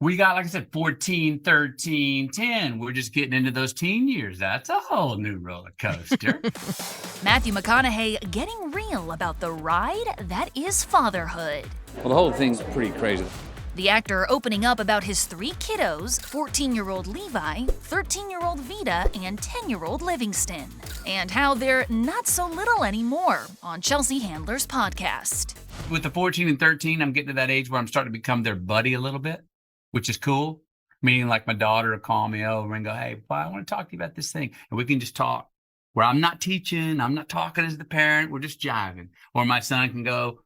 We got, like I said, 14, 13, 10. We're just getting into those teen years. That's a whole new roller coaster. Matthew McConaughey getting real about the ride that is fatherhood. Well, the whole thing's pretty crazy. The actor opening up about his 3 kiddos, 14-year-old Levi, 13-year-old Vida, and 10-year-old Livingston, and how they're not so little anymore on Chelsea Handler's podcast. With the 14 and 13, I'm getting to that age where I'm starting to become their buddy a little bit, which is cool. Meaning like my daughter will call me over and go, hey, I want to talk to you about this thing. And we can just talk where I'm not teaching, I'm not talking as the parent, we're just jiving. Or my son can go,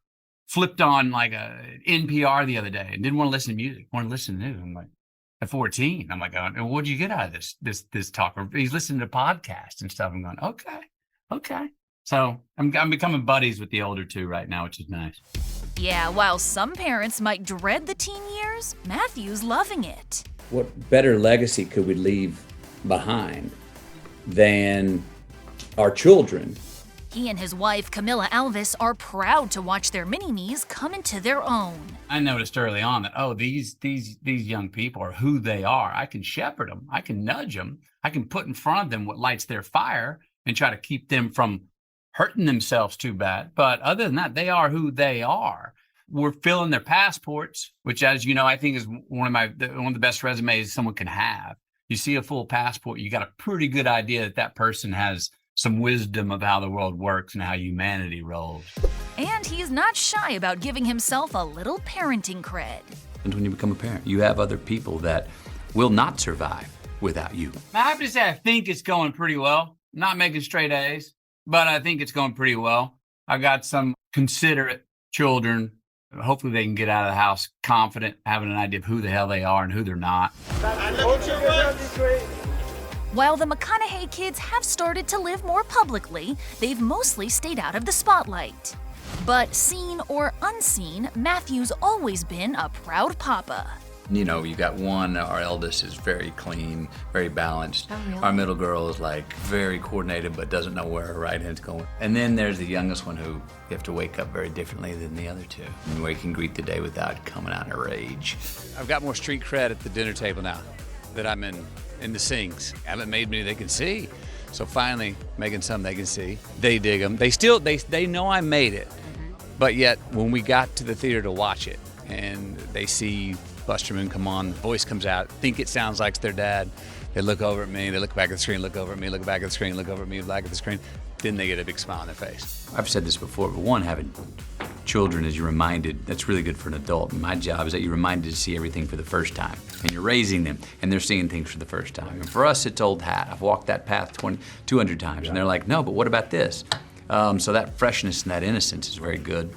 flipped on like a NPR the other day and didn't want to listen to music, wanted to listen to news. I'm like, at 14, I'm like, what did you get out of this talk? Or he's listening to podcasts and stuff. I'm going, okay. So I'm becoming buddies with the older two right now, which is nice. Yeah, while some parents might dread the teen years, Matthew's loving it. What better legacy could we leave behind than our children? He and his wife, Camila Alves, are proud to watch their mini-me's come into their own. I noticed early on that, these young people are who they are. I can shepherd them. I can nudge them. I can put in front of them what lights their fire and try to keep them from hurting themselves too bad. But other than that, they are who they are. We're filling their passports, which, as you know, I think is one of the best resumes someone can have. You see a full passport, you got a pretty good idea that person has some wisdom of how the world works and how humanity rolls. And he's not shy about giving himself a little parenting cred. And when you become a parent, you have other people that will not survive without you. I have to say, I think it's going pretty well. Not making straight A's, but I think it's going pretty well. I got some considerate children. Hopefully they can get out of the house confident, having an idea of who the hell they are and who they're not. While the McConaughey kids have started to live more publicly, they've mostly stayed out of the spotlight. But seen or unseen, Matthew's always been a proud papa. You know, you got one, our eldest is very clean, very balanced. Oh, really? Our middle girl is like very coordinated but doesn't know where her right hand's going. And then there's the youngest one who you have to wake up very differently than the other two. And we can greet the day without coming out in a rage. I've got more street cred at the dinner table now that I'm in the sings. I haven't made many they can see. So finally, making some they can see. They dig them. They know I made it. But yet, when we got to the theater to watch it, and they see Buster Moon come on, the voice comes out, think it sounds like their dad, they look over at me, they look back at the screen, look over at me, look back at the screen, look over at me, look back at the screen, then they get a big smile on their face. I've said this before, but one, having children is you're reminded, that's really good for an adult. My job is that you're reminded to see everything for the first time. And you're raising them, and they're seeing things for the first time. And for us, it's old hat. I've walked that path 200 times, and they're like, no, but what about this? So that freshness and that innocence is very good.